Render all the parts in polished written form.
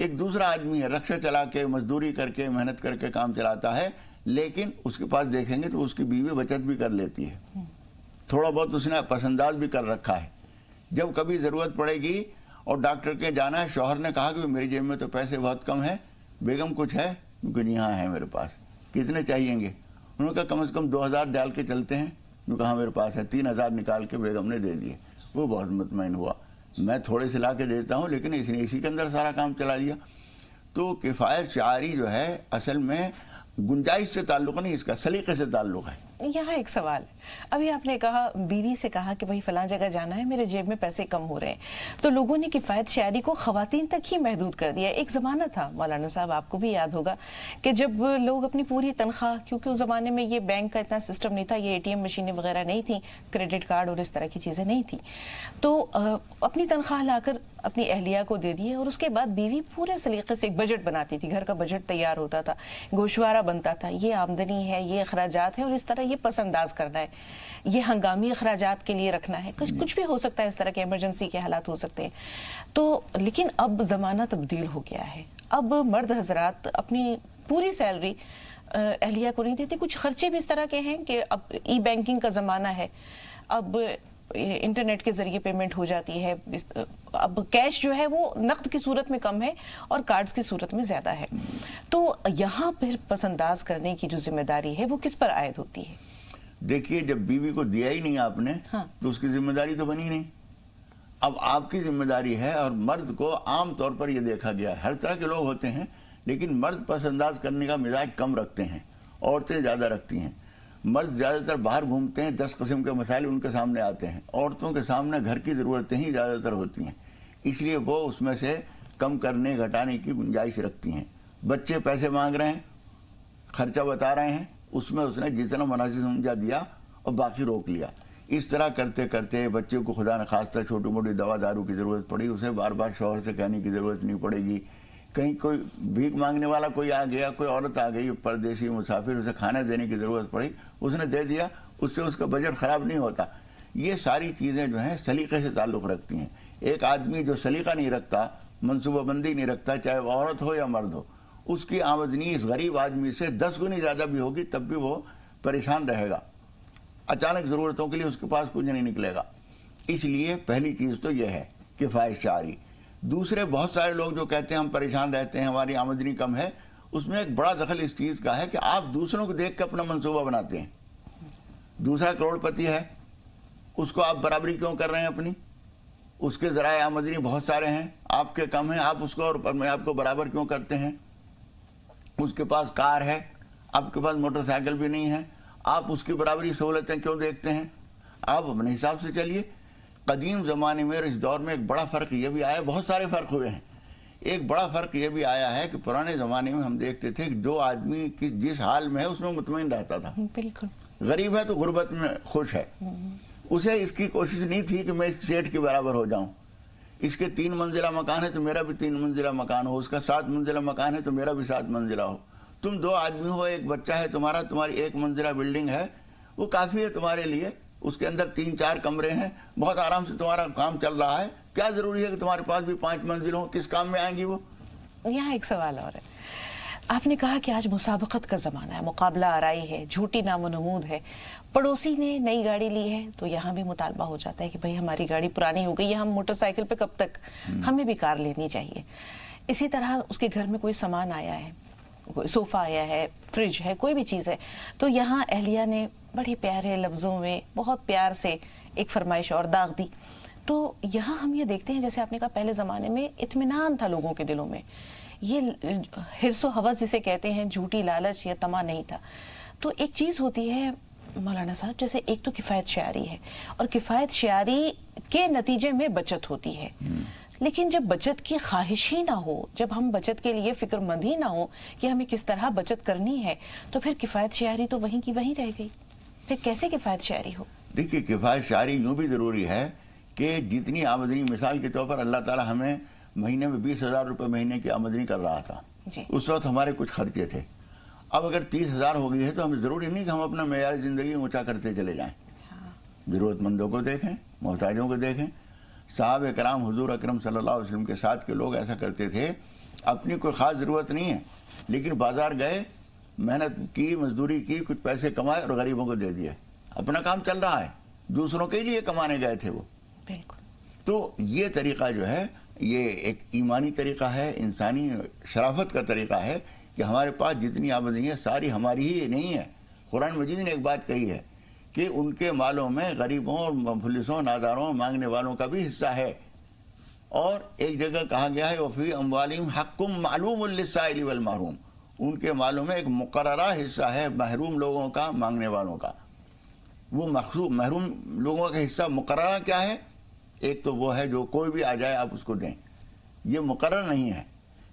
ایک دوسرا آدمی ہے رکشہ چلا کے مزدوری کر کے محنت کر کے کام چلاتا ہے، لیکن اس کے پاس دیکھیں گے تو اس کی بیوی بچت بھی کر لیتی ہے، تھوڑا بہت اس نے پس انداز بھی کر رکھا ہے۔ جب کبھی ضرورت پڑے گی اور ڈاکٹر کے جانا ہے، شوہر نے کہا کہ میری جیب میں تو پیسے بہت کم ہیں، بیگم کچھ ہے؟ کیونکہ جی ہاں ہے میرے پاس۔ کتنے چاہیے گے؟ انہوں نے کہا کم از کم 2000 ڈال کے چلتے ہیں۔ انہوں نے کہا میرے پاس ہے، 3000 نکال کے بیگم نے دے دیے۔ وہ بہت مطمئن ہوا، میں تھوڑے سے لا کے دیتا ہوں لیکن اس نے اسی کے اندر سارا کام چلا لیا۔ تو کفایت شعاری جو ہے اصل میں گنجائش سے تعلق نہیں، اس کا سلیقے سے تعلق ہے۔ یہاں ایک سوال ہے، ابھی آپ نے کہا بیوی سے کہا کہ بھائی فلاں جگہ جانا ہے، میرے جیب میں پیسے کم ہو رہے ہیں، تو لوگوں نے کفایت شعاری کو خواتین تک ہی محدود کر دیا۔ ایک زمانہ تھا مولانا صاحب، آپ کو بھی یاد ہوگا کہ جب لوگ اپنی پوری تنخواہ، کیونکہ اس زمانے میں یہ بینک کا اتنا سسٹم نہیں تھا، یہ ATM مشینیں وغیرہ نہیں تھیں، کریڈٹ کارڈ اور اس طرح کی چیزیں نہیں تھیں، تو اپنی تنخواہ لا کر اپنی اہلیہ کو دے دیے، اور اس کے بعد بیوی پورے سلیقے سے ایک بجٹ بناتی تھی، گھر کا بجٹ تیار ہوتا تھا، گوشوارہ بنتا تھا، یہ آمدنی ہے، یہ اخراجات ہیں، اور اس طرح یہ پس انداز کرنا ہے، یہ ہنگامی اخراجات کے لیے رکھنا ہے، کچھ بھی ہو سکتا ہے، اس طرح کے ایمرجنسی کے حالات ہو سکتے ہیں۔ تو لیکن اب زمانہ تبدیل ہو گیا ہے، اب مرد حضرات اپنی پوری سیلری اہلیہ کو نہیں دیتے۔ کچھ خرچے بھی اس طرح کے ہیں کہ اب ای بینکنگ کا زمانہ ہے، اب انٹرنیٹ کے ذریعے پیمنٹ ہو جاتی ہے، اب کیش جو ہے وہ نقد کی صورت میں کم ہے اور کارڈز کی صورت میں زیادہ ہے۔ تو یہاں پھر پس انداز کرنے کی جو ذمہ داری ہے وہ کس پر عائد ہوتی ہے؟ دیکھیے جب بیوی کو دیا ہی نہیں آپ نے تو اس کی ذمہ داری تو بنی نہیں، اب آپ کی ذمہ داری ہے۔ اور مرد کو عام طور پر یہ دیکھا گیا ہے، ہر طرح کے لوگ ہوتے ہیں لیکن مرد پس انداز کرنے کا مزاج کم رکھتے ہیں، عورتیں زیادہ رکھتی ہیں۔ مرد زیادہ تر باہر گھومتے ہیں، 10 قسم کے مسائل ان کے سامنے آتے ہیں، عورتوں کے سامنے گھر کی ضرورتیں ہی زیادہ تر ہوتی ہیں، اس لیے وہ اس میں سے کم کرنے گھٹانے کی گنجائش رکھتی ہیں۔ بچے پیسے مانگ رہے ہیں، خرچہ بتا رہے ہیں، اس میں اس نے جتنا مناسب سمجھا دیا اور باقی روک لیا۔ اس طرح کرتے کرتے بچے کو خدا نخواستہ چھوٹی موٹی دوا دارو کی ضرورت پڑی، اسے بار بار شوہر سے کہنے کی ضرورت نہیں پڑے گی۔ کہیں کوئی بھیک مانگنے والا کوئی آ گیا، کوئی عورت آ گئی پردیسی مسافر، اسے کھانا دینے کی ضرورت پڑی، اس نے دے دیا، اس سے اس کا بجٹ خراب نہیں ہوتا۔ یہ ساری چیزیں جو ہیں سلیقے سے تعلق رکھتی ہیں۔ ایک آدمی جو سلیقہ نہیں رکھتا، منصوبہ بندی نہیں رکھتا، چاہے وہ عورت ہو یا مرد ہو، اس کی آمدنی اس غریب آدمی سے 10 گنی زیادہ بھی ہوگی تب بھی وہ پریشان رہے گا، اچانک ضرورتوں کے لیے اس کے پاس کچھ نہیں نکلے گا۔ اس لیے پہلی چیز تو یہ ہے کفایت شعاری۔ دوسرے بہت سارے لوگ جو کہتے ہیں ہم پریشان رہتے ہیں، ہماری آمدنی کم ہے، اس میں ایک بڑا دخل اس چیز کا ہے کہ آپ دوسروں کو دیکھ کے اپنا منصوبہ بناتے ہیں۔ دوسرا کروڑ پتی ہے، اس کو آپ برابری کیوں کر رہے ہیں اپنی؟ اس کے ذرائع آمدنی بہت سارے ہیں، آپ کے کم ہیں، آپ اس کو اور میں آپ کو برابر کیوں کرتے ہیں؟ اس کے پاس کار ہے، آپ کے پاس موٹر سائیکل بھی نہیں ہے، آپ اس کی برابری سہولتیں کیوں دیکھتے ہیں؟ آپ اپنے حساب سے چلیے۔ قدیم زمانے میں اس دور میں ایک بڑا فرق یہ بھی آیا، بہت سارے فرق ہوئے ہیں۔ ایک بڑا فرق یہ بھی آیا ہے کہ پرانے زمانے میں ہم دیکھتے تھے کہ جو آدمی جس حال میں ہے اس میں مطمئن رہتا تھا۔ بالکل۔ غریب ہے تو غربت میں خوش ہے، اسے اس کی کوشش نہیں تھی کہ میں اس سیٹ کے برابر ہو جاؤں۔ اس کے 3 منزلہ مکان ہے تو میرا بھی 3 منزلہ مکان ہو، اس کا 7 منزلہ مکان ہے تو میرا بھی 7 منزلہ ہو۔ تم 2 آدمی ہو، ایک بچہ ہے تمہارا، تمہاری 1 منزلہ بلڈنگ ہے، وہ کافی ہے تمہارے لیے، اس کے اندر 3-4 کمرے ہیں، بہت آرام سے تمہارا کام چل رہا ہے۔ کیا ضروری ہے کہ تمہارے پاس بھی 5 منزل ہوں؟ کس کام میں آئیں گی وہ؟ یہاں ایک سوال اور ہے، آپ نے کہا کہ آج مسابقت کا زمانہ ہے، مقابلہ آرائی ہے، جھوٹی نام و نمود ہے۔ پڑوسی نے نئی گاڑی لی ہے تو یہاں بھی مطالبہ ہو جاتا ہے کہ بھئی ہماری گاڑی پرانی ہو گئی ہے، ہم موٹر سائیکل پہ کب تک، ہمیں بھی کار لینی چاہیے۔ اسی طرح اس کے گھر میں کوئی سامان آیا ہے، کوئی صوفہ آیا ہے، فریج ہے، کوئی بھی چیز ہے، تو یہاں اہلیہ نے بڑے پیارے لفظوں میں بہت پیار سے ایک فرمائش اور داغ دی۔ تو یہاں ہم یہ دیکھتے ہیں، جیسے آپ نے کہا پہلے زمانے میں اطمینان تھا لوگوں کے دلوں میں، یہ حرص و ہوس جسے کہتے ہیں، جھوٹی لالچ یا طمع نہیں تھا۔ تو ایک چیز ہوتی ہے مولانا صاحب، جیسے ایک تو کفایت شعاری ہے، اور کفایت شعاری کے نتیجے میں بچت ہوتی ہے، لیکن جب بچت کی خواہش ہی نہ ہو، جب ہم بچت کے لیے فکر مند ہی نہ ہو کہ ہمیں کس طرح بچت کرنی ہے، تو پھر کفایت شعاری تو وہیں کی وہیں رہ گئی۔ پھر کیسے کفایت شعاری ہو؟ دیکھیے کفایت شعاری یوں بھی ضروری ہے کہ جتنی آمدنی، مثال کے طور پر اللہ تعالیٰ ہمیں مہینے میں 20,000 روپے مہینے کی آمدنی کر رہا تھا، اس وقت ہمارے کچھ خرچے تھے۔ اب اگر 30,000 ہو گئی ہے تو ہمیں ضروری نہیں کہ ہم اپنا معیار زندگی اونچا کرتے چلے جائیں، ضرورت مندوں کو دیکھیں، محتاجوں کو دیکھیں۔ صحابہ کرام حضور اکرم صلی اللہ علیہ وسلم کے ساتھ کے لوگ ایسا کرتے تھے اپنی کوئی خاص ضرورت نہیں ہے، لیکن بازار گئے، محنت کی، مزدوری کی، کچھ پیسے کمائے اور غریبوں کو دے دیے، اپنا کام چل رہا ہے، دوسروں کے لیے کمانے گئے تھے وہ۔ بالکل۔ تو یہ طریقہ جو ہے یہ ایک ایمانی طریقہ ہے، انسانی شرافت کا طریقہ ہے کہ ہمارے پاس جتنی آمدنی ہے ساری ہماری ہی نہیں ہے۔ قرآن مجید نے ایک بات کہی ہے کہ ان کے مالوں میں غریبوں اور مفلسوں، ناداروں، مانگنے والوں کا بھی حصہ ہے، اور ایک جگہ کہا گیا ہے وَفِي أَمْوَالِهِمْ حَقٌّ مَعْلُومٌ لِلسَّائِلِ وَالْمَحْرُومِ، ان کے مالوں میں ایک مقررہ حصہ ہے محروم لوگوں کا، مانگنے والوں کا۔ وہ محروم لوگوں کا حصہ مقررہ کیا ہے؟ ایک تو وہ ہے جو کوئی بھی آ جائے آپ اس کو دیں، یہ مقرر نہیں ہے،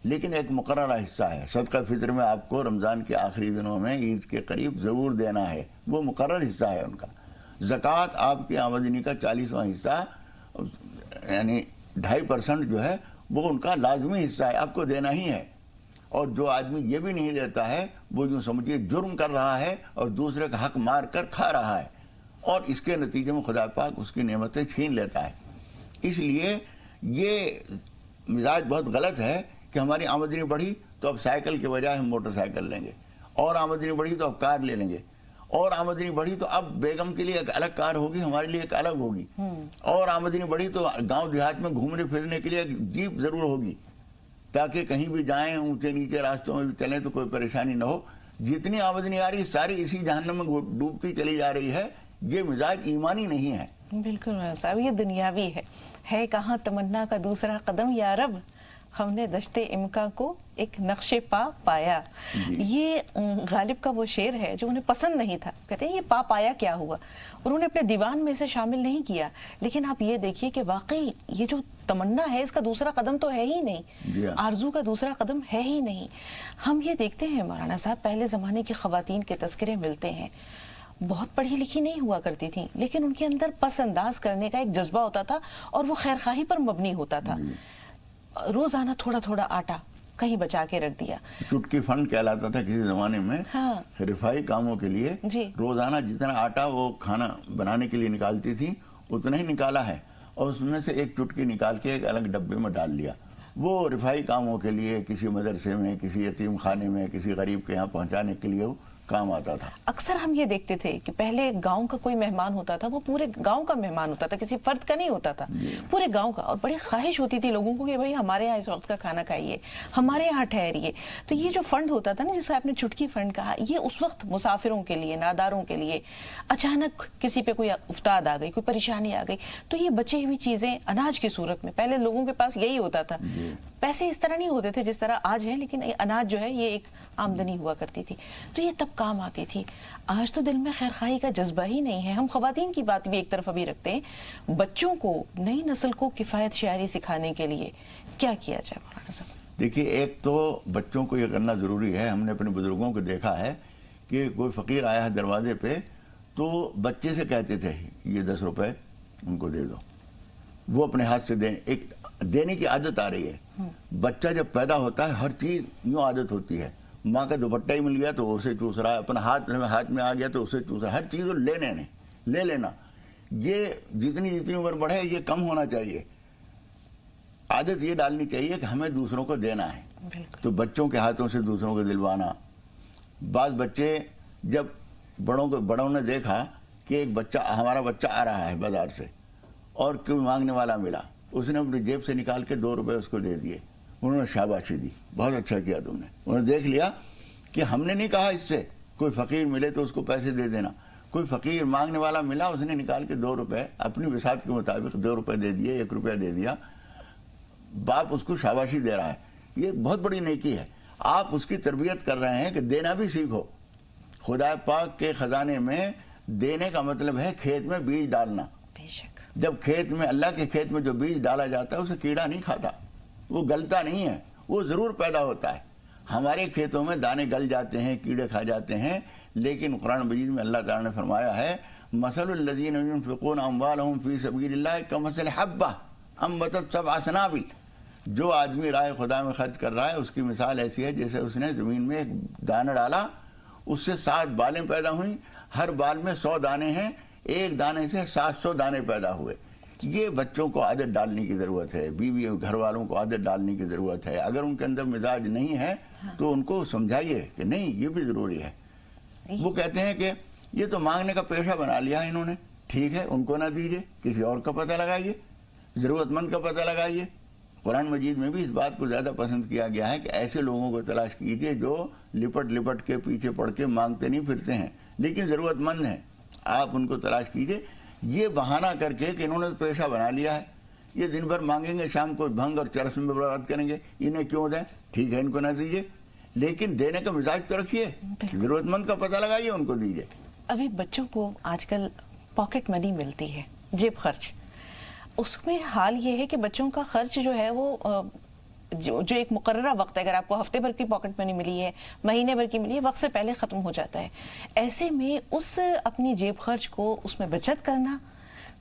لیکن ایک مقررہ حصہ ہے۔ صدقہ فطر میں آپ کو رمضان کے آخری دنوں میں عید کے قریب ضرور دینا ہے، وہ مقرر حصہ ہے ان کا۔ زکوٰۃ آپ کی آمدنی کا 40واں حصہ، یعنی 2.5% جو ہے وہ ان کا لازمی حصہ ہے، آپ کو دینا ہی ہے۔ اور جو آدمی یہ بھی نہیں دیتا ہے وہ جو سمجھیے جرم کر رہا ہے اور دوسرے کا حق مار کر کھا رہا ہے، اور اس کے نتیجے میں خدا پاک اس کی نعمتیں چھین لیتا ہے۔ اس لیے یہ مزاج بہت غلط ہے کہ ہماری آمدنی بڑھی تو اب سائیکل کے بجائے ہم موٹر سائیکل لیں گے، اور آمدنی بڑھی تو اب کار لے لیں گے، اور آمدنی بڑھی تو اب بیگم کے لیے ایک الگ کار ہوگی، ہمارے لیے ایک الگ ہوگی، اور آمدنی بڑھی تو گاؤں دیہات میں گھومنے پھرنے کے لیے ایک جیپ ضرور ہوگی، تاکہ کہیں بھی جائیں، اونچے نیچے راستوں میں بھی چلیں تو کوئی پریشانی نہ ہو۔ جتنی آمدنی آ رہی ہے ساری اسی جہنم میں ڈوبتی چلی جا رہی ہے۔ یہ مزاج ایمانی نہیں ہے۔ بالکل مولانا صاحب، یہ دنیاوی ہے کہاں تمنا کا دوسرا قدم یا رب، ہم نے دشت امکا کو ایک نقش پا پایا۔ یہ غالب کا وہ شعر ہے جو انہیں پسند نہیں تھا، کہتے ہیں یہ پا پایا کیا ہوا، انہوں نے اپنے دیوان میں اسے شامل نہیں کیا، لیکن آپ یہ دیکھیے کہ واقعی یہ جو تمنا ہے اس کا دوسرا قدم تو ہے ہی نہیں، آرزو کا دوسرا قدم ہے ہی نہیں۔ ہم یہ دیکھتے ہیں مولانا صاحب، پہلے زمانے کی خواتین کے تذکرے ملتے ہیں، بہت پڑھی لکھی نہیں ہوا کرتی تھیں، لیکن ان کے اندر پس انداز کرنے کا ایک جذبہ ہوتا تھا اور وہ خیر خواہی پر مبنی ہوتا تھا۔ روزانہ تھوڑا تھوڑا آٹا کہیں بچا کے رکھ دیا، چٹکی فنڈ کہلاتا تھا کسی زمانے میں، رفائی کاموں کے لیے روزانہ جتنا آٹا وہ کھانا بنانے کے لیے نکالتی تھی اتنا ہی نکالا ہے، اور اس میں سے ایک چٹکی نکال کے ایک الگ ڈبے میں ڈال لیا، وہ رفائی کاموں کے لیے، کسی مدرسے میں، کسی یتیم خانے میں، کسی غریب کے یہاں پہنچانے کے لیے وہ کام آتا تھا۔ اکثر ہم یہ دیکھتے تھے کہ پہلے گاؤں کا کوئی مہمان ہوتا تھا وہ پورے گاؤں کا مہمان ہوتا تھا، کسی فرد کا نہیں ہوتا تھا، پورے گاؤں کا، اور بڑی خواہش ہوتی تھی لوگوں کو کہ بھائی ہمارے یہاں اس وقت کا کھانا کھائیے، ہمارے یہاں ٹھہریے۔ تو یہ جو فنڈ ہوتا تھا نا، جس کو آپ نے چٹکی فنڈ کہا، یہ اس وقت مسافروں کے لیے، ناداروں کے لیے، اچانک کسی پہ کوئی افتاد آ گئی، کوئی پریشانی آ گئی، تو یہ بچی ہوئی چیزیں اناج کی صورت میں، پہلے لوگوں کے پاس یہی ہوتا تھا، پیسے اس طرح نہیں ہوتے تھے جس طرح آج ہیں، لیکن اناج جو ہے یہ ایک آمدنی ہوا کرتی تھی، تو یہ تب کام آتی تھی۔ آج تو دل میں خیر خواہی کا جذبہ ہی نہیں ہے۔ ہم خواتین کی بات بھی ایک طرف ابھی رکھتے ہیں، بچوں کو، نئی نسل کو کفایت شعری سکھانے کے لیے کیا کیا جائے مولانا صاحب؟ دیکھیے، ایک تو بچوں کو یہ کرنا ضروری ہے، ہم نے اپنے بزرگوں کو دیکھا ہے کہ کوئی فقیر آیا ہے دروازے پہ تو بچے سے کہتے تھے یہ 10 روپے ان کو دے دو، وہ اپنے ہاتھ سے دینے کی عادت آ رہی ہے۔ بچہ جب پیدا ہوتا ہے ہر چیز یوں عادت ہوتی ہے، ماں کا دوپٹہ ہی مل گیا تو اسے چوس رہا ہے، اپنا ہاتھ میں آ گیا تو اسے چوس رہا ہے، ہر چیز لے لینا۔ یہ جتنی عمر بڑھے یہ کم ہونا چاہیے، عادت یہ ڈالنی چاہیے کہ ہمیں دوسروں کو دینا ہے، تو بچوں کے ہاتھوں سے دوسروں کو دلوانا۔ بعض بچے جب بڑوں نے دیکھا کہ ایک بچہ، ہمارا بچہ آ رہا ہے بازار سے اور کوئی مانگنے والا ملا، اس نے اپنی جیب سے نکال کے 2 روپے اس کو دے دیے، انہوں نے شاباشی دی، بہت اچھا کیا تم نے۔ انہوں نے دیکھ لیا کہ ہم نے نہیں کہا اس سے کوئی فقیر ملے تو اس کو پیسے دے دینا، کوئی فقیر مانگنے والا ملا، اس نے نکال کے 2 روپے اپنی وسعت کے مطابق 2 روپے دے دیے، 1 روپیہ دے دیا، باپ اس کو شاباشی دے رہا ہے۔ یہ بہت بڑی نیکی ہے، آپ اس کی تربیت کر رہے ہیں کہ دینا بھی سیکھو۔ خدا پاک کے خزانے میں دینے کا مطلب ہے کھیت میں بیج ڈالنا۔ جب کھیت میں، اللہ کے کھیت میں جو بیج ڈالا جاتا ہے اسے کیڑا نہیں کھاتا، وہ گلتا نہیں ہے، وہ ضرور پیدا ہوتا ہے۔ ہمارے کھیتوں میں دانے گل جاتے ہیں، کیڑے کھا جاتے ہیں، لیکن قرآن مجید میں اللہ تعالیٰ نے فرمایا ہے مثل الذین ينفقون اموالهم فی سبیل اللہ کمثل حبہ انبتت 7 سنابل، جو آدمی راہ خدا میں خرچ کر رہا ہے اس کی مثال ایسی ہے جیسے اس نے زمین میں ایک دانہ ڈالا، اس سے 7 بالیں پیدا ہوئیں، ہر بال میں 100 دانے ہیں، ایک دانے سے 700 دانے پیدا ہوئے۔ یہ بچوں کو عادت ڈالنے کی ضرورت ہے، بیوی گھر والوں کو عادت ڈالنے کی ضرورت ہے. اگر ان کے اندر مزاج نہیں ہے تو ان کو سمجھائیے کہ نہیں یہ بھی ضروری ہے. وہ کہتے ہیں کہ یہ تو مانگنے کا پیشہ بنا لیا ہے انہوں نے، ٹھیک ہے ان کو نہ دیجیے، کسی اور کا پتہ لگائیے، ضرورت مند کا پتہ لگائیے. قرآن مجید میں بھی اس بات کو زیادہ پسند کیا گیا ہے کہ ایسے لوگوں کو تلاش کیجیے جو لپٹ لپٹ کے پیچھے پڑ کے مانگتے نہیں پھرتے ہیں لیکن ضرورت مند ہیں، آپ ان کو تلاش کیجیے. یہ بہانہ کر کے کہ انہوں نے پیشہ بنا لیا ہے، یہ دن بھر مانگیں گے، شام کو بھنگ اور چرس میں برباد کریں گے، انہیں کیوں دیں، ٹھیک ہے ان کو نہ دیجیے لیکن دینے کا مزاج تو رکھیے، ضرورت مند کا پتہ لگائیے ان کو دیجیے. ابھی بچوں کو آج کل پاکٹ منی ملتی ہے، جیب خرچ، اس میں حال یہ ہے کہ بچوں کا خرچ جو ہے وہ جو ایک مقررہ وقت ہے، اگر آپ کو ہفتے بھر کی پاکٹ منی ملی ہے، مہینے بھر کی ملی ہے، وقت سے پہلے ختم ہو جاتا ہے. ایسے میں اس اپنی جیب خرچ کو اس میں بچت کرنا،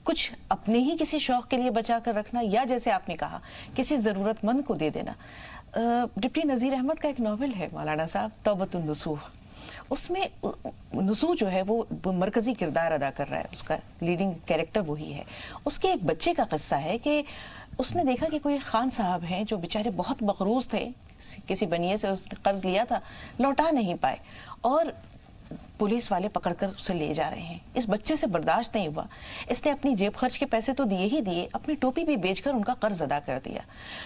کچھ اپنے ہی کسی شوق کے لیے بچا کر رکھنا، یا جیسے آپ نے کہا کسی ضرورت مند کو دے دینا. ڈپٹی نذیر احمد کا ایک ناول ہے مولانا صاحب، توبۃ النصوح، اس میں نصوح جو ہے وہ مرکزی کردار ادا کر رہا ہے، اس کا لیڈنگ کیریکٹر وہی ہے. اس کے ایک بچے کا قصہ ہے کہ اس نے دیکھا کہ کوئی خان صاحب ہیں جو بیچارے بہت مقروض تھے، کسی بنیے سے اس نے قرض لیا تھا، لوٹا نہیں پائے اور پولیس والے پکڑ کر اسے لے جا رہے ہیں. اس بچے سے برداشت نہیں ہوا، اس نے اپنی جیب خرچ کے پیسے تو دیے ہی دیے، اپنی ٹوپی بھی بیچ کر ان کا قرض ادا کر دیا.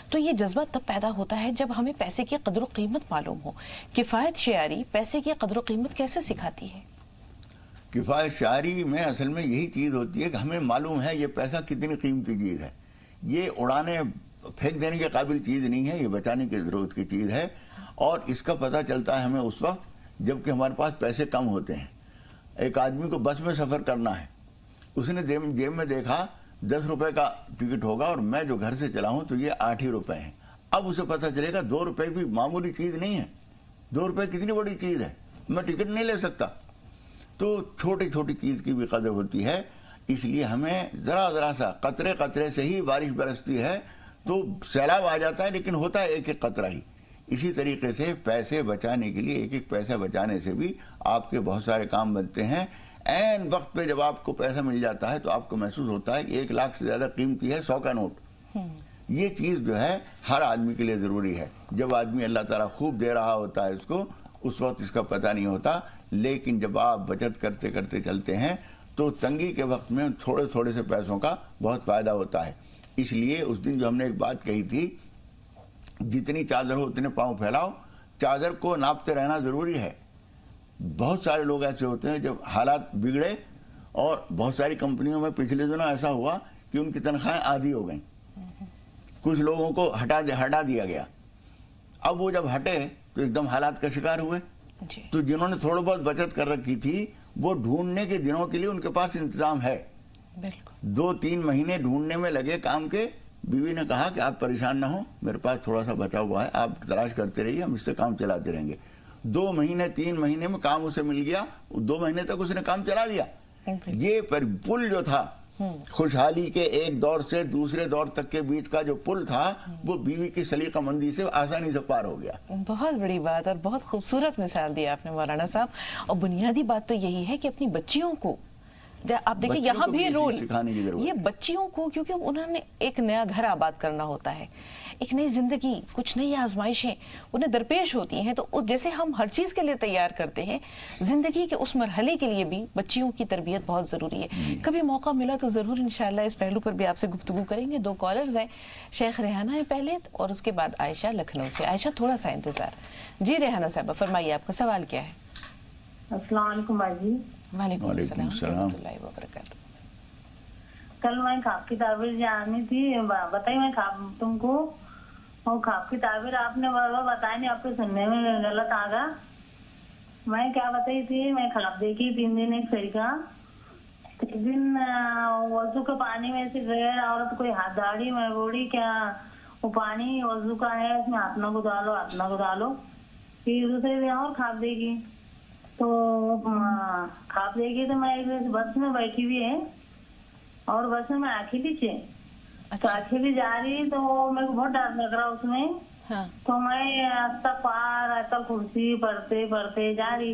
تو یہ جذبہ تب پیدا ہوتا ہے جب ہمیں پیسے کی قدر و قیمت معلوم ہو. کفایت شعاری پیسے کی قدر و قیمت کیسے سکھاتی ہے؟ کفایت شعاری میں اصل میں یہی چیز ہوتی ہے کہ ہمیں معلوم ہے یہ پیسہ کتنی قیمتی چیز ہے، یہ اڑانے پھینک دینے کے قابل چیز نہیں ہے، یہ بچانے کی ضرورت کی چیز ہے. اور اس کا پتہ چلتا ہے ہمیں اس وقت جب کہ ہمارے پاس پیسے کم ہوتے ہیں. ایک آدمی کو بس میں سفر کرنا ہے، اس نے جیب میں دیکھا 10 روپے کا ٹکٹ ہوگا اور میں جو گھر سے چلا ہوں تو یہ 8 ہی روپے ہیں. اب اسے پتہ چلے گا 2 روپے بھی معمولی چیز نہیں ہے، 2 روپے کتنی بڑی چیز ہے، میں ٹکٹ نہیں لے سکتا. تو چھوٹی چھوٹی چیز کی بھی قدر ہوتی ہے. اس لیے ہمیں ذرا سا قطرے قطرے سے ہی بارش برستی ہے تو سیلاب آ جاتا ہے، لیکن ہوتا ہے ایک ایک قطرہ ہی. اسی طریقے سے پیسے بچانے کے لیے ایک ایک پیسہ بچانے سے بھی آپ کے بہت سارے کام بنتے ہیں. عین وقت پہ جب آپ کو پیسہ مل جاتا ہے تو آپ کو محسوس ہوتا ہے کہ 1 لاکھ سے زیادہ قیمتی ہے 100 کا نوٹ. یہ چیز جو ہے ہر آدمی کے لیے ضروری ہے. جب آدمی اللہ تعالیٰ خوب دے رہا ہوتا ہے اس کو، اس وقت اس کا پتہ نہیں ہوتا، لیکن جب آپ بچت کرتے کرتے چلتے ہیں تو تنگی کے وقت میں تھوڑے تھوڑے سے پیسوں کا بہت فائدہ ہوتا ہے. اس لیے اس دن جو ہم نے ایک بات کہی تھی، جتنی چادر ہو اتنے پاؤں پھیلاؤ، چادر کو ناپتے رہنا ضروری ہے. بہت سارے لوگ ایسے ہوتے ہیں جب حالات بگڑے، اور بہت ساری کمپنیوں میں پچھلے دنوں ایسا ہوا کہ ان کی تنخواہیں آدھی ہو گئیں، کچھ لوگوں کو ہٹا دیا گیا. اب وہ جب ہٹے تو ایک دم حالات کا شکار ہوئے. تو جنہوں نے تھوڑا بہت بچت کر رکھی تھی وہ ڈھونڈنے کے دنوں کے لیے ان کے پاس انتظام ہے. 2-3 مہینے ڈھونڈنے میں لگے کام کے. بیوی نے کہا کہ آپ پریشان نہ ہوں، میرے پاس تھوڑا سا بچا ہوا ہے، آپ تلاش کرتے رہیے، ہم اس سے کام چلاتے رہیں گے. 2 مہینے 3 مہینے میں کام اسے مل گیا، 2 مہینے تک اس نے کام چلا لیا. یہ پل جو تھا خوشحالی کے ایک دور سے دوسرے دور تک کے بیچ کا جو پل تھا، وہ بیوی کی سلیقہ مندی سے آسانی سے پار ہو گیا. بہت بڑی بات اور بہت خوبصورت مثال دی آپ نے مولانا صاحب. اور بنیادی بات تو یہی ہے کہ اپنی بچیوں کو، آپ دیکھیں یہاں بھی رول یہ بچیوں کو، کیونکہ انہوں نے ایک نیا گھر آباد کرنا ہوتا ہے، ایک نئی زندگی، کچھ نئی آزمائشیں انہیں درپیش ہوتی ہیں. تو جیسے ہم ہر چیز کے لیے تیار کرتے ہیں، زندگی کے اس مرحلے کے لیے بھی بچیوں کی تربیت بہت ضروری ہے. کبھی موقع ملا تو ضرور انشاءاللہ اس پہلو پر بھی آپ سے گفتگو کریں گے. 2 کالرز ہیں، شیخ ریحانہ ہیں پہلے اور اس کے بعد عائشہ لکھنؤ سے. عائشہ تھوڑا سا انتظار. جی ریحانہ صاحبہ فرمائیے، آپ کا سوال کیا ہے؟ السلام علیکم باجی. وعلیکم السلام ورحمۃ اللہ وبرکاتہ. کل میں خواب کی تعبیر جاننی تھی، بتائی میں خواب تم کو، اور خواب کی تعبیر آپ نے بتائی نہیں، آپ کے سننے میں غلط آ گا. میں کیا بتائی تھی، میں خواب دیکھی 3 دن ایک صحیح کا. ایک دن وضو کے پانی میں سے غیر عورت کوئی ہاتھ داڑھی میں بوڑھی کیا وہ پانی وضو کا ہے، اس میں ہاتھ کو ڈالو. پھر دوسرے دن اور خواب دیکھی تو خواب دیکھی تو میں بس میں بیٹھی ہوئی ہے اور بس میں آنکھیں پیچھے تو آنکھیں بھی جا رہی، تو میرے کو بہت ڈر لگ رہا اس میں. تو میں استغفار آیت الکرسی پڑھتے جا رہی.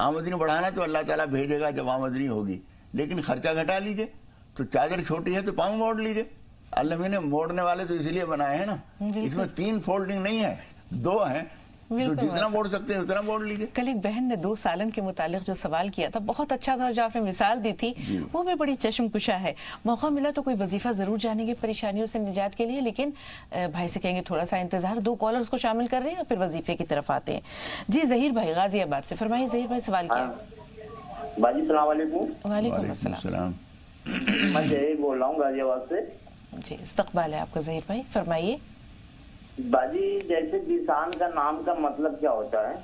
آمدنی بڑھانا تو اللہ تعالیٰ بھیجے گا جب آمدنی ہوگی، لیکن خرچہ گھٹا لیجئے. تو چادر چھوٹی ہے تو پاؤں موڑ لیجئے. اللہ نے موڑنے والے تو اسی لیے بنائے ہیں نا. اس میں 3 فولڈنگ نہیں ہے، 2 ہیں. تو جتنا موڑ سکتے ہیں اتنا موڑ لیجئے. کل ایک بہن نے 2 سالن کے متعلق جو سوال کیا تھا بہت اچھا تھا، جو آپ نے مثال دی تھی وہ بھی بڑی چشم کشا ہے. موقع ملا تو کوئی وظیفہ ضرور جانیں گے پریشانیوں سے نجات کے لیے، لیکن بھائی سے کہیں گے تھوڑا سا انتظار. 2 کالرز کو شامل کر رہے ہیں اور پھر وظیفے کی طرف آتے ہیں. جی ظہیر بھائی غازی آباد سے، فرمائیے ظہیر بھائی سوال کیا. باجی السلام علیکم. وعلیکم السلام. میں ظہیر بول رہا ہوں غازی آباد سے. جی استقبال ہے آپ کا ظہیر بھائی، فرمائیے. باجی جیسے دیسان کا نام کا مطلب کیا ہوتا ہے؟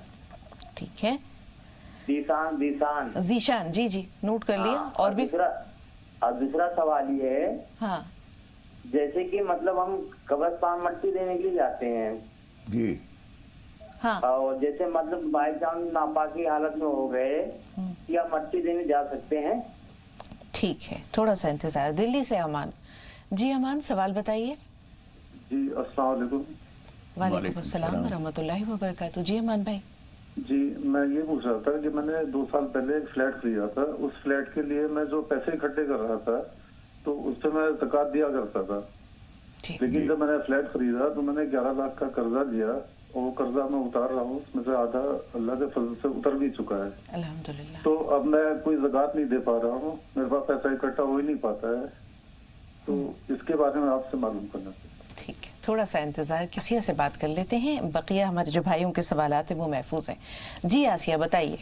ٹھیک ہے، دیسان ذیشان. جی جی نوٹ کر لیا. اور بھی دوسرا سوال یہ ہے، ہاں جیسے کہ مطلب ہم قبرستان مٹی دینے کے لیے جاتے ہیں جی ہاں اور جیسے مطلب بائی چانس ناپاکی حالت میں ہو گئے، کیا مٹی دینے جا سکتے ہیں؟ ٹھیک ہے، تھوڑا سا انتظار. دلی سے امان. جی امان سوال بتائیے. جی السلام علیکم. وعلیکم السلام ورحمۃ اللہ وبرکاتہ. جی امان بھائی. جی میں یہ پوچھ رہا تھا کہ میں نے 2 سال پہلے ایک فلیٹ خریدا تھا. اس فلیٹ کے لیے میں جو پیسے اکٹھے کر رہا تھا تو اس سے میں زکوٰۃ دیا کرتا تھا. جی لیکن جب میں نے فلیٹ خریدا تو میں نے 11 لاکھ کا قرضہ لیا اور وہ قرضہ میں اتار رہا ہوں. اس میں سے آدھا اللہ کے فضل سے اتر بھی چکا ہے. الحمدللہ. تو اب میں کوئی زکوٰۃ نہیں دے پا رہا ہوں، میرے پاس پیسہ اکٹھا ہو ہی نہیں پاتا ہے. تو اس کے بارے میں آپ سے معلوم کرنا تھا. ٹھیک ہے، تھوڑا سا انتظار. کسی سے بات کر لیتے ہیں، بقیہ ہمارے جو بھائیوں کے سوالات ہیں وہ محفوظ ہیں. جی آسیہ بتائیے.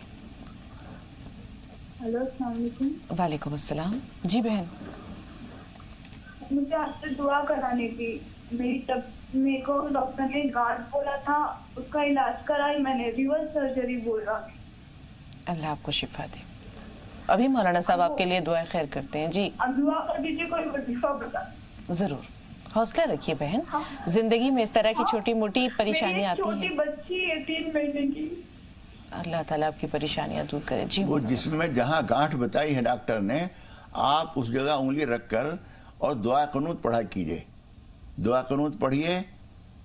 ہلو السلام علیکم. وعلیکم السلام. جی بہن. مجھے آپ سے دعا کرانی تھی. میرے کو ڈاکٹر نے گارڈ بولا تھا، اس کا علاج کرائی میں نے، ریورس سرجری بول رہا. اللہ آپ کو شفا دے. ابھی مولانا صاحب آپ کے لیے دعائیں خیر کرتے ہیں. جی اب دعا کر دیجیے، کوئی وظیفہ بتا. ضرور، حوصلہ رکھیے بہن. زندگی میں اس طرح کی چھوٹی موٹی پریشانیاں آتی چھوٹی ہیں. بچی ہے 3 مہینے کی. اللہ تعالیٰ آپ کی پریشانیاں دور کرے. جی وہ جسم میں جہاں گانٹھ بتائی ہے ڈاکٹر نے، آپ اس جگہ انگلی رکھ کر اور دعا قنوت پڑھا کیجئے. دعا قنوت پڑھیے.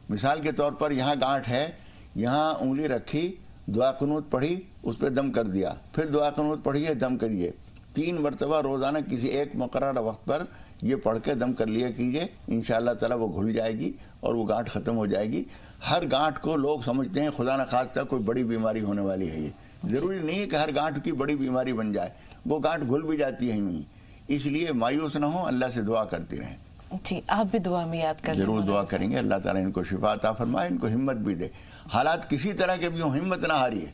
مثال کے طور پر یہاں گانٹھ ہے، یہاں انگلی رکھی، دعا قنوت پڑھی، اس پہ دم کر دیا، پھر دعا قنوت پڑھیے، دم کریے. 3 مرتبہ روزانہ کسی ایک مقررہ وقت پر یہ پڑھ کے دم کر لیا کیجئے. انشاءاللہ تعالیٰ وہ گھل جائے گی اور وہ گانٹھ ختم ہو جائے گی. ہر گانٹھ کو لوگ سمجھتے ہیں خدا نخواستہ کوئی بڑی بیماری ہونے والی ہے. یہ ضروری نہیں ہے کہ ہر گانٹھ کی بڑی بیماری بن جائے، وہ گانٹھ گھل بھی جاتی ہے یوں ہی. اس لیے مایوس نہ ہوں، اللہ سے دعا کرتے رہیں. جی آپ بھی دعا میں یاد کر ضرور دعا کریں گے. اللہ تعالیٰ ان کو شفا عطا فرمائے، ان کو ہمت بھی دے. حالات کسی طرح کے بھی ہوں، ہمت نہ ہاریے.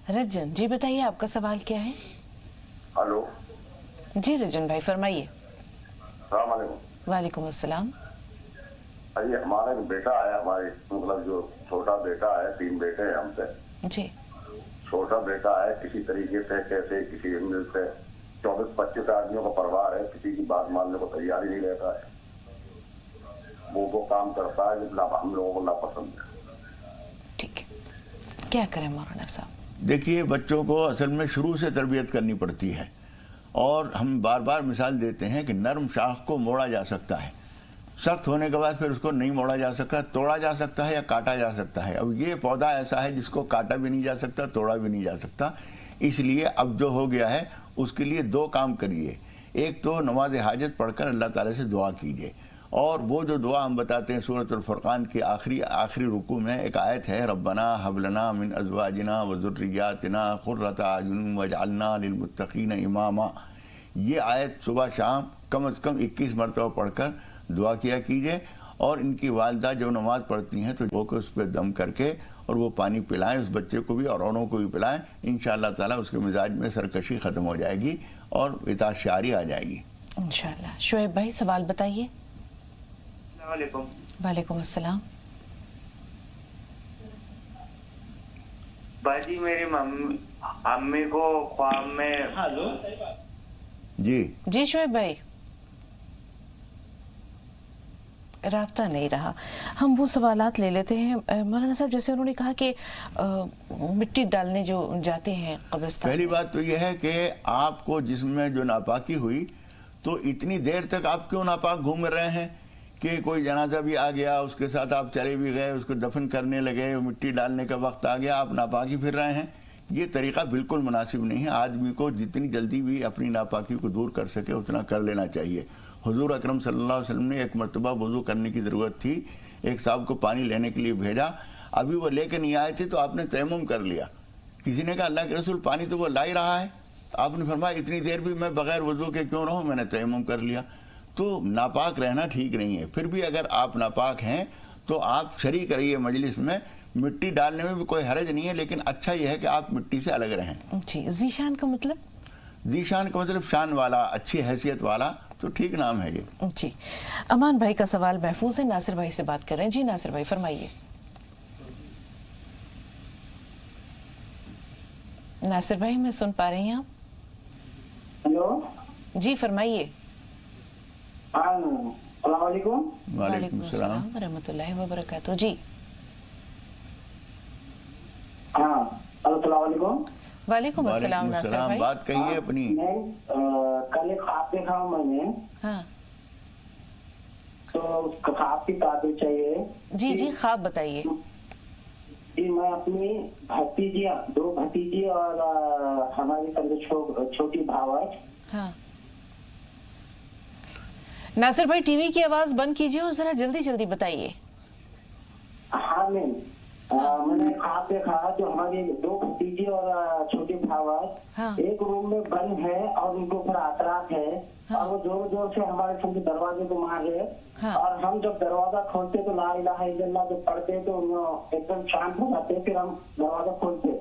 رجن جی بتائیے آپ کا سوال کیا ہے. ہلو جی رجن بھائی فرمائیے. السلام علیکم. وعلیکم السلام. ارے ہمارا ایک بیٹا ہے، ہمارے مطلب جو چھوٹا بیٹا ہے، 3 بیٹے ہیں ہم سے. جی چھوٹا بیٹا ہے، کسی طریقے سے کیسے کسی ہمت سے 24-25 آدمیوں کا پریوار ہے، کسی کی بات ماننے کو تیار ہی نہیں رہتا ہے. وہ کام کرتا ہے جو ہم لوگوں کو ناپسند ہے. ٹھیک ہے، کیا کریں مولانا صاحب. دیکھیے بچوں کو اصل میں شروع سے تربیت کرنی پڑتی ہے، اور ہم بار بار مثال دیتے ہیں کہ نرم شاخ کو موڑا جا سکتا ہے، سخت ہونے کے بعد پھر اس کو نہیں موڑا جا سکتا، توڑا جا سکتا ہے یا کاٹا جا سکتا ہے. اب یہ پودا ایسا ہے جس کو کاٹا بھی نہیں جا سکتا، توڑا بھی نہیں جا سکتا. اس لیے اب جو ہو گیا ہے اس کے لیے 2 کام کریے. ایک تو نماز حاجت پڑھ کر اللہ تعالیٰ سے دعا کیجیے، اور وہ جو دعا ہم بتاتے ہیں سورۃ الفرقان کے آخری رکوع میں ایک آیت ہے، ربنا هب لنا من ازواجنا وذرياتنا قرۃ اعین واجعلنا للمتقین اماما. یہ آیت صبح شام کم از کم 21 مرتبہ پڑھ کر دعا کیا کیجیے. اور ان کی والدہ جو نماز پڑھتی ہیں تو وہ کو اس پہ دم کر کے اور وہ پانی پلائیں، اس بچے کو بھی اور اوروں کو بھی پلائیں. انشاءاللہ تعالیٰ اس کے مزاج میں سرکشی ختم ہو جائے گی اور اطاعت شعاری آ جائے گی انشاءاللہ. شعیب بھائی سوال بتائیے. السلام علیکم. وعلیکم السلام. باجی میری امی کو خواب میں جی جی شعیب بھائی رابطہ نہیں رہا. ہم وہ سوالات لے لیتے ہیں مولانا صاحب. جیسے انہوں نے کہا کہ مٹی ڈالنے جو جاتے ہیں قبرستان. پہلی بات تو یہ ہے کہ آپ کو جسم میں جو ناپاکی ہوئی تو اتنی دیر تک آپ کیوں ناپاک گھوم رہے ہیں کہ کوئی جنازہ بھی آ گیا، اس کے ساتھ آپ چلے بھی گئے، اس کو دفن کرنے لگے، مٹی ڈالنے کا وقت آ گیا، آپ ناپاک ہی پھر رہے ہیں. یہ طریقہ بالکل مناسب نہیں ہے. آدمی کو جتنی جلدی بھی اپنی ناپاکی کو دور کر سکے اتنا کر لینا چاہیے. حضور اکرم صلی اللہ علیہ وسلم نے ایک مرتبہ وضو کرنے کی ضرورت تھی, ایک صاحب کو پانی لینے کے لیے بھیجا, ابھی وہ لے کے نہیں آئے تھے تو آپ نے تیمم کر لیا. کسی نے کہا اللہ کے رسول پانی تو وہ لا ہی رہا ہے. آپ نے فرمایا اتنی دیر بھی میں بغیر وضو کے کیوں رہوں, میں نے تیمم کر لیا. تو ناپاک رہنا ٹھیک نہیں ہے. پھر بھی اگر آپ ناپاک ہیں تو آپ شریک رہیے مجلس میں, مٹی ڈالنے میں بھی کوئی حرج نہیں ہے, لیکن اچھا یہ ہے کہ آپ مٹی سے الگ رہیں. جی, ذیشان کا مطلب؟ ذیشان کا مطلب شان والا, اچھی حیثیت والا, تو ٹھیک نام ہے یہ. جی, امان بھائی کا سوال محفوظ ہے. ناصر بھائی سے بات کر رہے ہیں. جی ناصر بھائی فرمائیے. ناصر بھائی میں سن پا رہی ہیں آپ؟ ہیلو جی فرمائیے. السلام علیکم. وعلیکم السلام ورحمۃ اللہ وبرکاتہ. جی ہاں السلام علیکم. وعلیکم السلام. ناصر بھائی بات کہیے اپنی. میں کل ایک خواب دیکھا ہوں میں نے, ہاں تو خواب کی تعبیر چاہیے. جی جی خواب بتائیے. جی میں اپنی بھتیجیاں, 2 بھتیجی اور ہماری چھوٹی بھاوج. ہاں ناصر بھائی ٹی وی کی آواز بند کیجیے اور ذرا جلدی جلدی بتائیے. ہاں میں نے خواب دیکھا جو ہماری 2 بھتیجی اور چھوٹی بھاوج ایک روم میں بند ہے اور ان کے اوپر اثرات ہے, اور وہ زور زور سے ہمارے سامنے دروازے کو مار رہے, اور ہم جب دروازہ کھولتے تو لا الہ الا اللہ جب پڑھتے تو ایک دم شانت ہو جاتے, پھر ہم دروازہ کھولتے.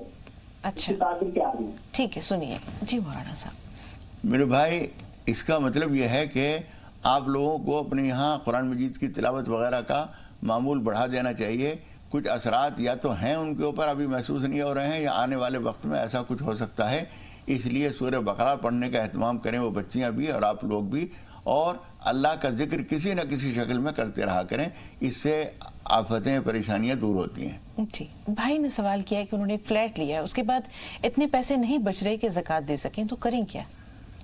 اچھا تعبیر کیا ہے؟ ٹھیک ہے سنیے. جی مولانا صاحب. میرے بھائی اس کا مطلب یہ ہے کہ آپ لوگوں کو اپنے یہاں قرآن مجید کی تلاوت وغیرہ کا معمول بڑھا دینا چاہیے. کچھ اثرات یا تو ہیں ان کے اوپر ابھی محسوس نہیں ہو رہے ہیں, یا آنے والے وقت میں ایسا کچھ ہو سکتا ہے. اس لیے سورہ بقرہ پڑھنے کا اہتمام کریں, وہ بچیاں بھی اور آپ لوگ بھی, اور اللہ کا ذکر کسی نہ کسی شکل میں کرتے رہا کریں. اس سے آفتیں پریشانیاں دور ہوتی ہیں. جی بھائی نے سوال کیا ہے کہ انہوں نے ایک فلیٹ لیا ہے, اس کے بعد اتنے پیسے نہیں بچ رہے کہ زکوٰۃ دے سکیں, تو کریں کیا؟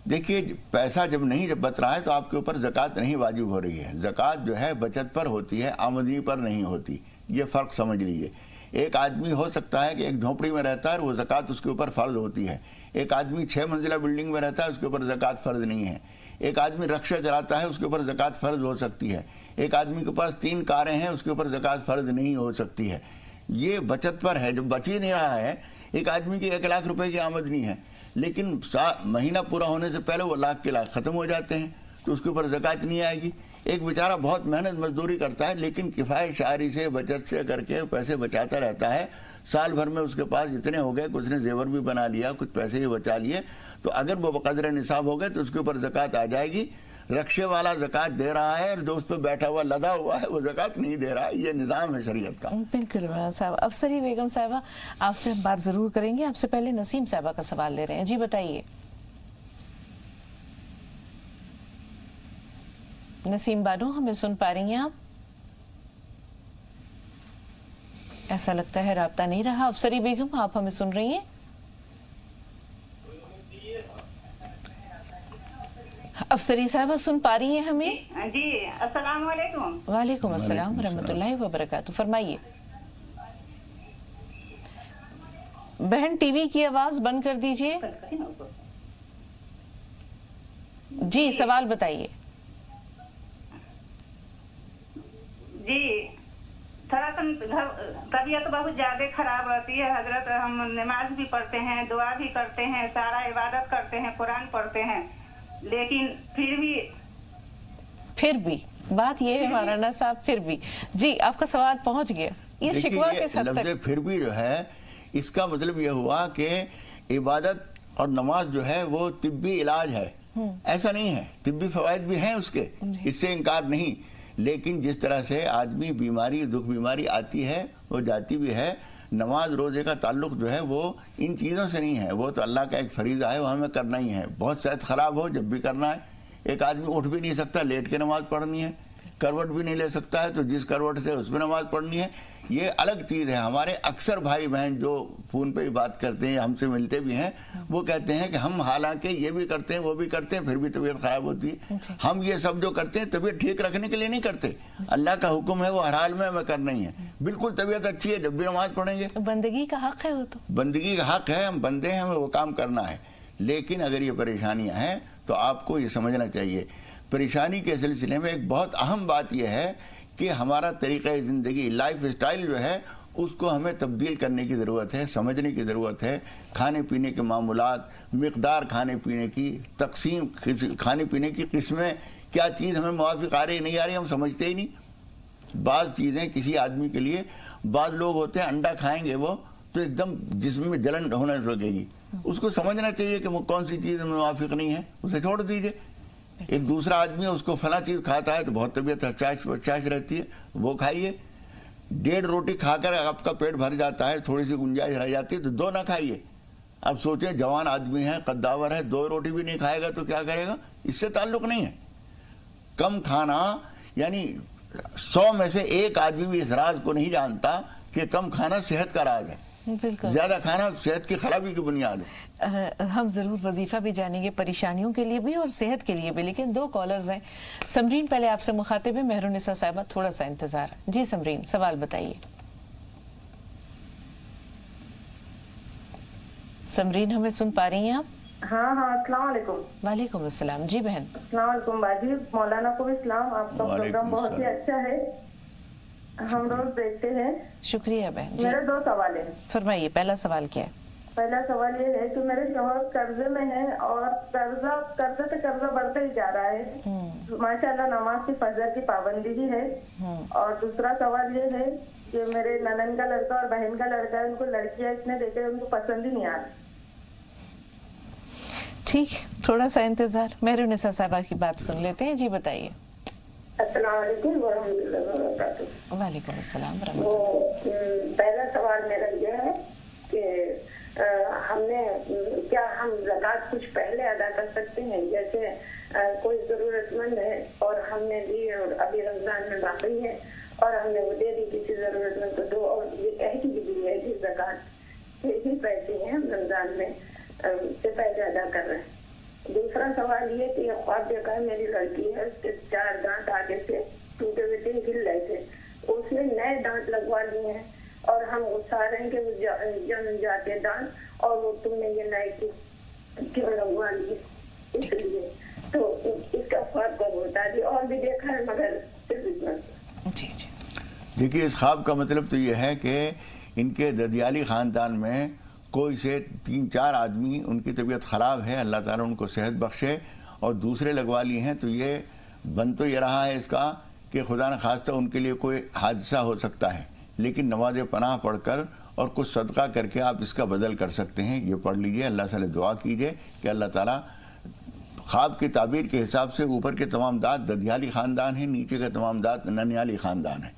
دیکھیے پیسا جب نہیں بچ رہا ہے تو آپ کے اوپر زکوٰۃ نہیں واجب ہو رہی ہے. زکوٰۃ جو ہے بچت پر ہوتی ہے, آمدنی پر نہیں ہوتی. یہ فرق سمجھ لیجئے. ایک آدمی ہو سکتا ہے کہ ایک جھونپڑی میں رہتا ہے اور وہ زکوٰۃ اس کے اوپر فرض ہوتی ہے. ایک آدمی 6 منزلہ بلڈنگ میں رہتا ہے, اس کے اوپر زکوٰۃ فرض نہیں ہے. ایک آدمی رکشہ چلاتا ہے, اس کے اوپر زکوٰۃ فرض ہو سکتی ہے. ایک آدمی کے پاس 3 کاریں ہیں, اس کے اوپر زکوٰۃ فرض نہیں ہو سکتی ہے. یہ بچت پر ہے, جو بچ ہی نہیں رہا ہے. ایک آدمی کی 1 لاکھ روپے کی آمدنی ہے, لیکن مہینہ پورا ہونے سے پہلے وہ لاکھ کے لاکھ ختم ہو جاتے ہیں, تو اس کے اوپر زکوٰۃ نہیں آئے گی. ایک بیچارہ بہت محنت مزدوری کرتا ہے, لیکن کفایت شعاری سے بچت سے کر کے پیسے بچاتا رہتا ہے. سال بھر میں اس کے پاس اتنے ہو گئے, کچھ نے زیور بھی بنا لیا, کچھ پیسے ہی بچا لیے, تو اگر وہ بقدر نصاب ہو گئے تو اس کے اوپر زکوٰۃ آ جائے گی. رکشے والا زکوٰۃ دے رہا ہے, اور جو اس پہ بیٹھا ہوا لدا ہوا ہے وہ زکوٰۃ نہیں دے رہا ہے. یہ نظام ہے شریعت کا. بالکل مولانا صاحب. افسری بیگم صاحبہ آپ سے بات ضرور کریں گے. آپ سے پہلے نسیم صاحبہ کا سوال لے رہے ہیں. جی بتائیے. نسیم بانو ہمیں سن پا رہی ہیں آپ؟ ایسا لگتا ہے رابطہ نہیں رہا. افسری بیگم آپ ہمیں سن رہی ہیں؟ افسری صاحبہ سن پا رہی ہیں ہمیں؟ جی السلام علیکم. وعلیکم السلام ورحمۃ اللہ وبرکاتہ. فرمائیے. بہن ٹی وی کی آواز بند کر دیجئے. جی سوال بتائیے. جی تھوڑا سا طبیعت بہت زیادہ خراب رہتی ہے حضرت. ہم نماز بھی پڑھتے ہیں, دعا بھی کرتے ہیں, سارا عبادت کرتے ہیں, قرآن پڑھتے ہیں, لیکن پھر بھی بات یہ ہے مولانا صاحب, پھر بھی. جی آپ کا سوال پہنچ گیا. یہ شکوہ کس حد تک؟ لفظ پھر بھی جو ہے اس کا مطلب یہ ہوا کہ عبادت اور نماز جو ہے وہ طبی علاج ہے. ایسا نہیں ہے, طبی فوائد بھی ہیں اس کے, اس سے انکار نہیں. لیکن جس طرح سے آدمی بیماری دکھ بیماری آتی ہے وہ جاتی بھی ہے, نماز روزے کا تعلق جو ہے وہ ان چیزوں سے نہیں ہے. وہ تو اللہ کا ایک فریضہ ہے, وہ ہمیں کرنا ہی ہے. بہت صحت خراب ہو جب بھی کرنا ہے. ایک آدمی اٹھ بھی نہیں سکتا, لیٹ کے نماز پڑھنی ہے. کروٹ بھی نہیں لے سکتا ہے تو جس کروٹ سے اس میں نماز پڑھنی ہے یہ الگ چیز ہے. ہمارے اکثر بھائی بہن جو فون پہ ہی بات کرتے ہیں ہم سے ملتے بھی ہیں وہ کہتے ہیں کہ ہم حالانکہ یہ بھی کرتے ہیں وہ بھی کرتے ہیں پھر بھی طبیعت خراب ہوتی ہے. ہم یہ سب جو کرتے ہیں طبیعت ٹھیک رکھنے کے لیے نہیں کرتے. اللہ کا حکم ہے وہ ہر حال میں ہمیں کرنا ہی ہے. بالکل طبیعت اچھی ہے جب بھی نماز پڑھیں گے. بندگی کا حق ہے وہ تو بندگی کا حق ہے, ہم بندے ہیں, ہمیں وہ کام کرنا ہے. لیکن اگر یہ پریشانیاں ہیں تو آپ کو یہ سمجھنا چاہیے پریشانی کے سلسلے میں ایک بہت اہم بات یہ ہے کہ ہمارا طریقہ زندگی لائف اسٹائل جو ہے اس کو ہمیں تبدیل کرنے کی ضرورت ہے, سمجھنے کی ضرورت ہے. کھانے پینے کے معمولات, مقدار کھانے پینے کی, تقسیم کھانے پینے کی قسمیں, کیا چیز ہمیں موافق آ رہی نہیں آ رہی ہم سمجھتے ہی نہیں. بعض چیزیں کسی آدمی کے لیے, بعض لوگ ہوتے ہیں انڈا کھائیں گے وہ تو ایک دم جسم میں جلن ہونے لگے گی. اس کو سمجھنا چاہیے کہ وہ کون سی چیز ہمیں موافق نہیں ہے, اسے چھوڑ دیجئے. ایک دوسرا آدمی اس کو فلاں چیز کھاتا ہے تو بہت طبیعت چاش رہتی ہے, وہ کھائیے. 1.5 روٹی کھا کر آپ کا پیٹ بھر جاتا ہے, تھوڑی سی گنجائش رہ جاتی ہے تو 2 نہ کھائیے. اب سوچیں جوان آدمی ہے, قداور ہے, 2 روٹی بھی نہیں کھائے گا تو کیا کرے گا؟ اس سے تعلق نہیں ہے. کم کھانا یعنی 100 میں سے 1 آدمی بھی اس راز کو نہیں جانتا کہ کم کھانا صحت کا راز ہے. زیادہ کھانا صحت کی خرابی کی بنیاد ہے. ہم ضرور وظیفہ بھی جانیں گے پریشانیوں کے لیے بھی اور صحت کے لیے بھی, لیکن 2 کالرز ہیں. سمرین پہلے آپ سے مخاطب ہے, مہرالنساء صاحبہ تھوڑا سا انتظار. جی سمرین سوال بتائیے. سمرین ہمیں سن پا رہی ہیں آپ؟ ہاں ہاں السلام علیکم. وعلیکم السلام. جی بہن. السلام علیکم باجی, مولانا کو بھی سلام. آپ کا پروگرام بہت ہی اچھا ہے, ہم روز دیکھتے ہیں. شکریہ بہن. میرے 2 سوال ہیں. فرمائیے. پہلا سوال کیا ہے؟ پہلا سوال یہ ہے کہ میرے شوہر قرضے میں ہیں اور قرضے پہ قرضہ بڑھتا ہی جا رہا ہے. ماشاءاللہ نماز کی فجر کی پابندی بھی ہے. اور دوسرا سوال یہ ہے کہ میرے ننند کا لڑکا اور بہن کا لڑکا ہے, ان کو لڑکیاں اتنے دیکھے ان کو پسند ہی نہیں آتی. ٹھیک, تھوڑا سا انتظار. مہرالنساء صاحبہ کی بات سن لیتے ہیں. جی بتائیے. السلام علیکم ورحمۃ اللہ وبرکاتہ. وعلیکم السلام ورحمۃ اللہ. پہلا سوال میرا یہ ہے کہ ہم نے کیا ہم زکوٰۃ کچھ پہلے ادا کر سکتے ہیں؟ جیسے کوئی ضرورت مند ہے اور ہم نے دی اور ابھی رمضان میں باقی ہے اور ہم نے وہ دے دی کسی ضرورت مند کو 2 اور یہ کہہ کی بھی ہے کہ زکوٰۃ ہی پیسے ہیں ہم رمضان میں سے پہلے ادا کر رہے ہیں. دوسرا سوال یہ کہ خواب دیکھا ہے میری لڑکی ہے, اس کے 4 دانت آگے سے ٹوٹے ہوئے تھے, ہل رہے تھے, اس نے نئے دانت لگوا لیے ہیں اور ہم غصہ رہے ہیں کہ جم جاتے دانت اور وہ تم نے یہ نئے کیوں لگوا لیے, اس لیے تو اس کا خواب کب ہوتا ہے؟ اور بھی دیکھا ہے مگر صرف اتنا. جی جی. دیکھیے اس خواب کا مطلب تو یہ ہے کہ ان کے ددیالی خاندان میں کوئی سے 3-4 آدمی ان کی طبیعت خراب ہے, اللہ تعالیٰ ان کو صحت بخشے, اور دوسرے لگوا لیے ہیں. تو یہ بن تو یہ رہا ہے اس کا کہ خدا نخواستہ ان کے لیے کوئی حادثہ ہو سکتا ہے, لیکن نماز پناہ پڑھ کر اور کچھ صدقہ کر کے آپ اس کا بدل کر سکتے ہیں. یہ پڑھ لیجئے, اللہ سے دعا کیجئے کہ اللہ تعالیٰ خواب کی تعبیر کے حساب سے اوپر کے تمام دانت ددیالی خاندان ہیں, نیچے کے تمام دانت ننیالی خاندان ہیں.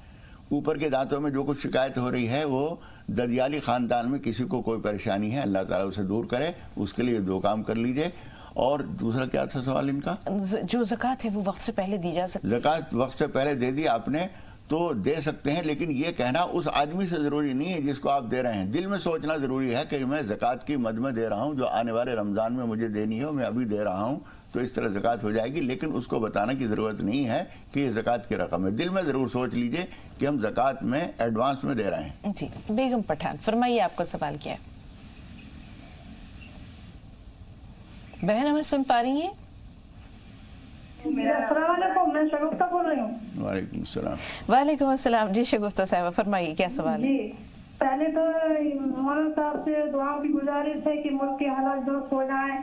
اوپر کے دانتوں میں جو کچھ شکایت ہو رہی ہے وہ ددیالی خاندان میں کسی کو کوئی پریشانی ہے, اللہ تعالیٰ اسے دور کرے. اس کے لیے 2 کام کر لیجئے. اور دوسرا کیا تھا سوال ان کا؟ جو زکوٰۃ ہے وہ وقت سے پہلے دی جا سکتی ہے. زکوٰۃ وقت سے پہلے دے دی آپ نے تو دے سکتے ہیں, لیکن یہ کہنا اس آدمی سے ضروری نہیں ہے جس کو آپ دے رہے ہیں. دل میں سوچنا ضروری ہے کہ میں زکوٰۃ کی مد میں دے رہا ہوں, جو آنے والے رمضان میں مجھے دینی ہے میں ابھی دے رہا ہوں, تو اس طرح زکوٰۃ ہو جائے گی. لیکن اس کو بتانے کی ضرورت نہیں ہے کہ یہ زکوٰۃ کی رقم ہے. دل میں ضرور سوچ لیجئے کہ ہم زکوٰۃ میں ایڈوانس میں دے رہے ہیں. جی. بیگم پٹھان فرمائیے, آپ کا سوال کیا ہے؟ بہن ہمیں سن پا رہی ہیں؟ السلام علیکم, میں شگفتہ بول رہی ہوں. وعلیکم السلام. وعلیکم السلام. جی شگفتہ صاحبہ فرمائیے کیا سوال ہے؟ جی پہلے تو مولانا صاحب سے دعاؤں کی گزارش ہے کہ ملک کے حالات درست ہو جائیں,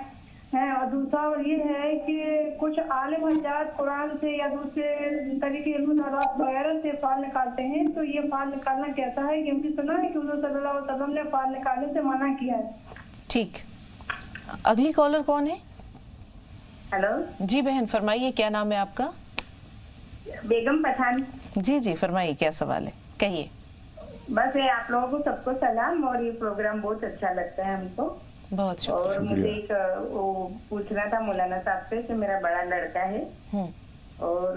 اور دوسرا یہ ہے کہ کچھ عالم حضرات قرآن سے یا دوسرے طریقے علم وغیرہ سے فال نکالتے ہیں, تو یہ فال نکالنا کیسا ہے؟ کیونکہ سنا ہے کہ حضور صلی اللہ علیہ وسلم نے فال نکالنے سے منع کیا ہے. ٹھیک. اگلی کالر کون ہے؟ ہلو. جی بہن فرمائیے, کیا نام ہے آپ کا؟ بیگم پٹھان. جی جی فرمائیے کیا سوال ہے, کہیے. بس آپ لوگوں کو سب کو سلام, اور یہ پروگرام بہت اچھا لگتا ہے ہم کو. بہت شکریہ. اور مجھے ایک وہ پوچھنا تھا مولانا صاحب سے کہ میرا بڑا لڑکا ہے اور